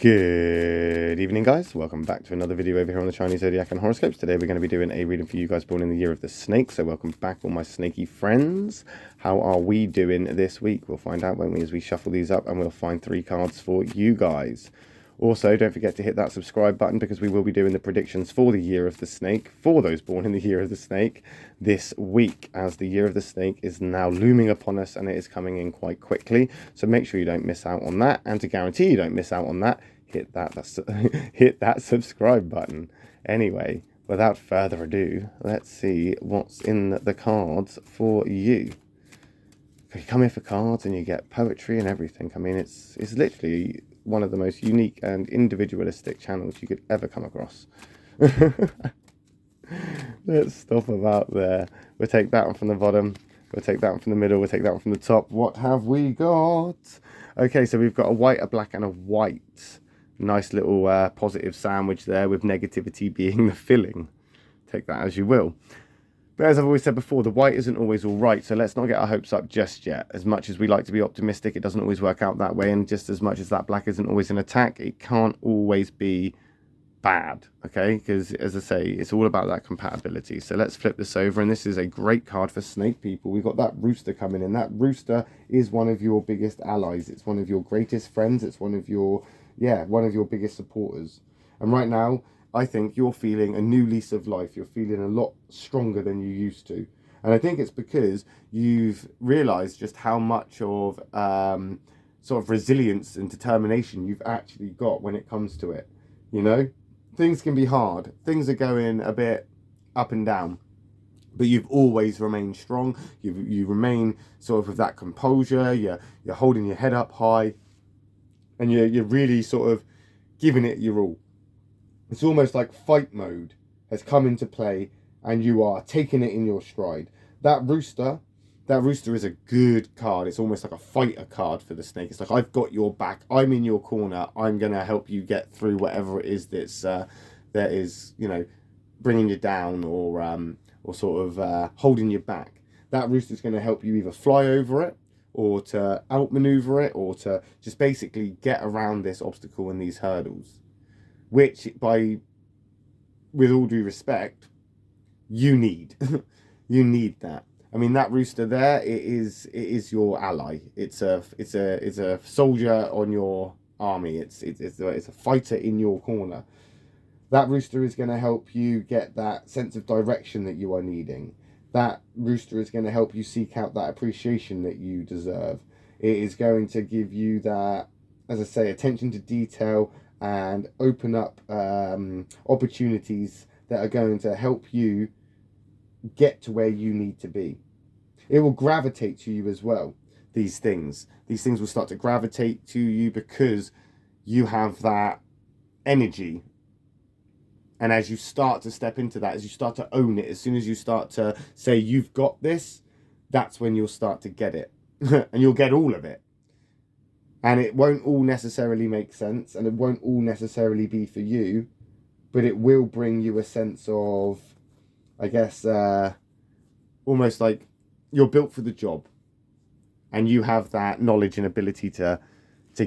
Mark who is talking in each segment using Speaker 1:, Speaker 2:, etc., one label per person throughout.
Speaker 1: Good evening, guys. Welcome back to another video over here on the Chinese Zodiac and Horoscopes. Today we're going to be doing a reading for you guys born in the year of the snake. So welcome back, all my snaky friends. How are we doing this week? We'll find out, won't we, as we shuffle these up, and we'll find 3 cards for you guys. Also, don't forget to hit that subscribe button because we will be doing the predictions for the year of the snake, for those born in the year of the snake, this week, as the year of the snake is now looming upon us and it is coming in quite quickly. So make sure you don't miss out on that. And to guarantee you don't miss out on that, hit that subscribe button. Anyway, without further ado, let's see what's in the cards for you. You come here for cards and you get poetry and everything. I mean, it's literally one of the most unique and individualistic channels you could ever come across. Let's stop about there. We'll take that one from the bottom. We'll take that one from the middle. We'll take that one from the top. What have we got? Okay, so we've got a white, a black, and a white. Nice little positive sandwich there, with negativity being the filling. Take that as you will. But as I've always said before, the white isn't always all right, so let's not get our hopes up just yet. As much as we like to be optimistic, it doesn't always work out that way, and just as much as that black isn't always an attack, it can't always be bad, okay? Because, as I say, it's all about that compatibility. So let's flip this over, and this is a great card for snake people. We've got that rooster coming in. That rooster is one of your biggest allies. It's one of your greatest friends. It's one of your biggest supporters. And right now, I think you're feeling a new lease of life. You're feeling a lot stronger than you used to. And I think it's because you've realized just how much of sort of resilience and determination you've actually got when it comes to it. You know, things can be hard. Things are going a bit up and down. But you've always remained strong. You remain sort of with that composure. You're holding your head up high. And you're really sort of giving it your all. It's almost like fight mode has come into play and you are taking it in your stride. That rooster is a good card. It's almost like a fighter card for the snake. It's like, I've got your back. I'm in your corner. I'm going to help you get through whatever it is that is, you know, bringing you down or sort of holding you back. That rooster is going to help you either fly over it, or to outmaneuver it, or to just basically get around this obstacle and these hurdles. Which, with all due respect, you need. You need that. I mean, that rooster there, it is your ally. It's a soldier on your army. It's a fighter in your corner. That rooster is going to help you get that sense of direction that you are needing. That rooster is going to help you seek out that appreciation that you deserve. It is going to give you that, as I say, attention to detail, and open up opportunities that are going to help you get to where you need to be. It will gravitate to you as well. These things will start to gravitate to you because you have that energy. And as you start to step into that, as you start to own it, as soon as you start to say, you've got this, that's when you'll start to get it. And you'll get all of it. And it won't all necessarily make sense, and it won't all necessarily be for you, but it will bring you a sense of, I guess, almost like you're built for the job, and you have that knowledge and ability to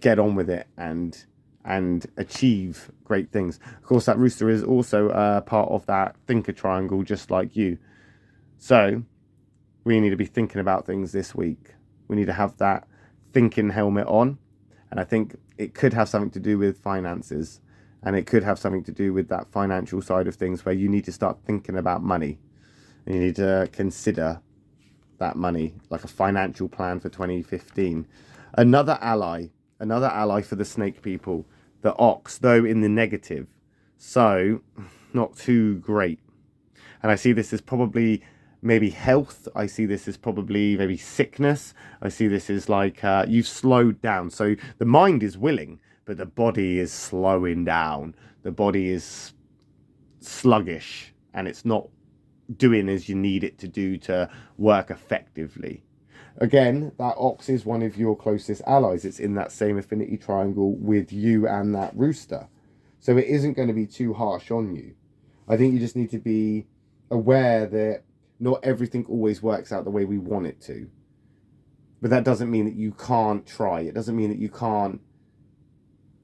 Speaker 1: get on with it and achieve great things. Of course, that rooster is also part of that thinker triangle, just like you. So we need to be thinking about things this week. We need to have that thinking helmet on, and I think it could have something to do with finances, and it could have something to do with that financial side of things, where you need to start thinking about money, and you need to consider that money, like a financial plan for 2015. Another ally for the snake people, the ox, though in the negative, so not too great. And I see this as probably maybe health. I see this as probably maybe sickness. I see this as like you've slowed down. So the mind is willing, but the body is slowing down. The body is sluggish, and it's not doing as you need it to do to work effectively. Again, that ox is one of your closest allies. It's in that same affinity triangle with you and that rooster. So it isn't going to be too harsh on you. I think you just need to be aware that not everything always works out the way we want it to. But that doesn't mean that you can't try. It doesn't mean that you can't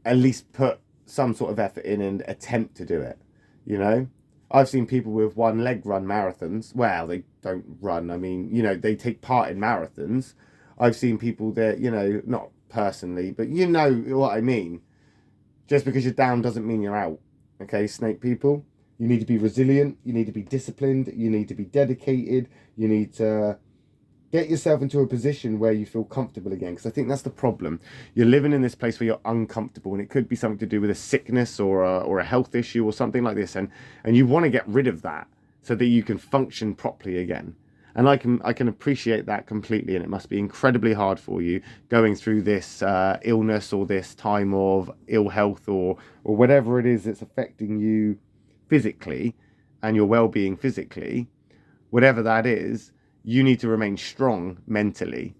Speaker 1: at least put some sort of effort in and attempt to do it, you know? I've seen people with one leg run marathons. Well, they don't run. I mean, you know, they take part in marathons. I've seen people that, you know, not personally, but you know what I mean. Just because you're down doesn't mean you're out. Okay, snake people, you need to be resilient. You need to be disciplined. You need to be dedicated. You need to get yourself into a position where you feel comfortable again, because I think that's the problem. You're living in this place where you're uncomfortable, and it could be something to do with a sickness or a health issue or something like this, and you want to get rid of that so that you can function properly again. And I can appreciate that completely, and it must be incredibly hard for you going through this illness or this time of ill health or whatever it is that's affecting you physically and your well-being physically. Whatever that is, you need to remain strong mentally,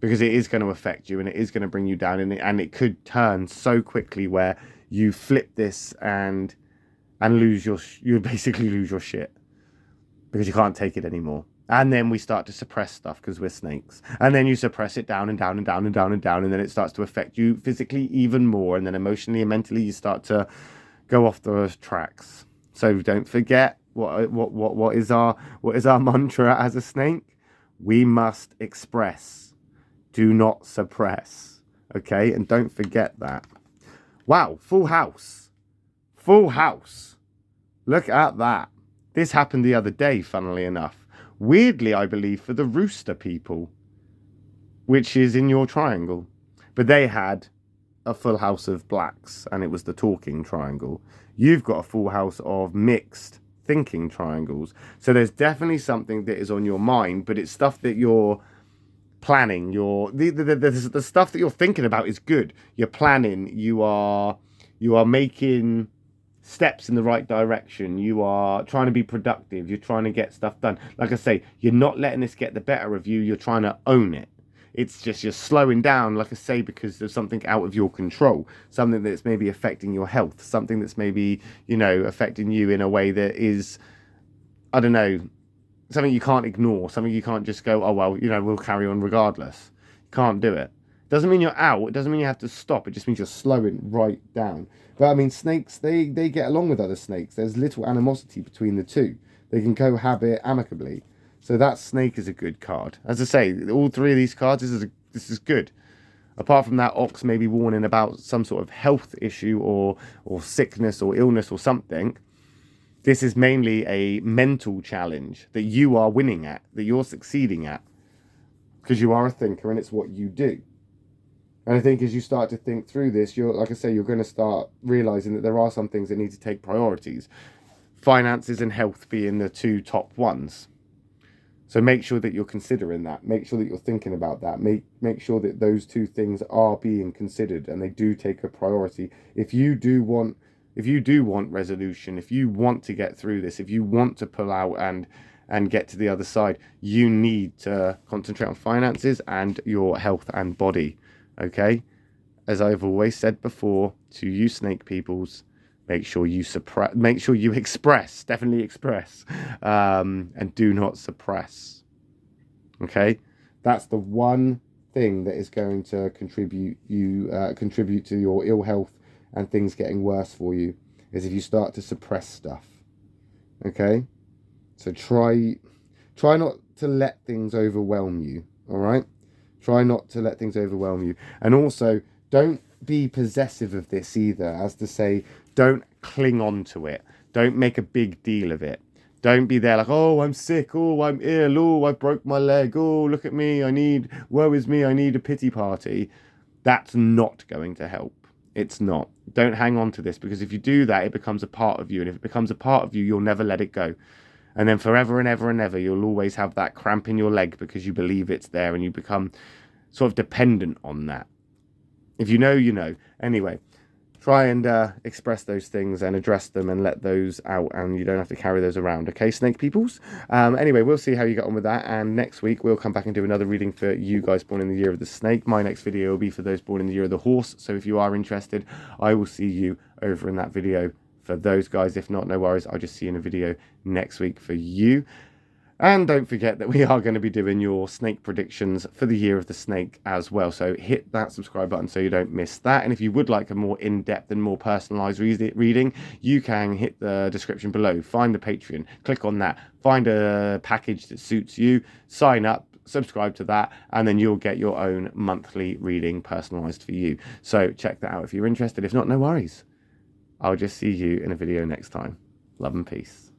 Speaker 1: because it is going to affect you and it is going to bring you down, and it could turn so quickly where you flip this and you basically lose your shit because you can't take it anymore. And then we start to suppress stuff because we're snakes, and then you suppress it down and down and down and down and down, and then it starts to affect you physically even more, and then emotionally and mentally you start to go off the tracks. So don't forget, what is our mantra as a snake? We must express, do not suppress. Okay, and don't forget that. Wow, full house. Look at that. This happened the other day, funnily enough. Weirdly, I believe, for the rooster people, which is in your triangle. But they had a full house of blacks, and it was the talking triangle. You've got a full house of mixed thinking triangles. So there's definitely something that is on your mind, but it's stuff that you're planning. The stuff that you're thinking about is good. You're planning. You are making steps in the right direction. You are trying to be productive. You're trying to get stuff done. Like I say, you're not letting this get the better of you. You're trying to own it. It's just you're slowing down, like I say, because there's something out of your control, something that's maybe affecting your health, something that's maybe, you know, affecting you in a way that is, I don't know, something you can't ignore, something you can't just go, oh, well, you know, we'll carry on regardless. You can't do it. Doesn't mean you're out. It doesn't mean you have to stop. It just means you're slowing right down. But I mean, snakes, they get along with other snakes. There's little animosity between the two. They can cohabit amicably. So that snake is a good card. As I say, all three of these cards, this is good. Apart from that ox maybe warning about some sort of health issue or sickness or illness or something, this is mainly a mental challenge that you are winning at, that you're succeeding at, because you are a thinker and it's what you do. And I think as you start to think through this, like I say, you're going to start realizing that there are some things that need to take priorities. Finances and health being the two top ones. So make sure that you're considering that. Make sure that you're thinking about that. Make sure that those two things are being considered and they do take a priority. If you do want resolution, if you want to get through this, if you want to pull out and get to the other side, you need to concentrate on finances and your health and body. Okay? As I've always said before to you snake peoples, make sure you express, definitely express, and do not suppress. Okay? That's the one thing that is going to contribute to your ill health and things getting worse for you, is if you start to suppress stuff. Okay? So try not to let things overwhelm you, all right? Try not to let things overwhelm you. And also, don't be possessive of this either, as to say, don't cling on to it. Don't make a big deal of it. Don't be there like, oh, I'm sick. Oh, I'm ill. Oh, I broke my leg. Oh, look at me. Woe is me. I need a pity party. That's not going to help. It's not. Don't hang on to this, because if you do that, it becomes a part of you. And if it becomes a part of you, you'll never let it go. And then forever and ever and ever, you'll always have that cramp in your leg because you believe it's there and you become sort of dependent on that. If you know, you know. Anyway, try and express those things and address them and let those out, and you don't have to carry those around. Okay, snake peoples? Anyway, we'll see how you get on with that, and next week we'll come back and do another reading for you guys born in the year of the snake. My next video will be for those born in the year of the horse, so if you are interested, I will see you over in that video for those guys. If not, no worries, I'll just see you in a video next week for you. And don't forget that we are going to be doing your snake predictions for the year of the snake as well. So hit that subscribe button so you don't miss that. And if you would like a more in-depth and more personalized reading, you can hit the description below, find the Patreon, click on that, find a package that suits you, sign up, subscribe to that, and then you'll get your own monthly reading personalized for you. So check that out if you're interested. If not, no worries. I'll just see you in a video next time. Love and peace.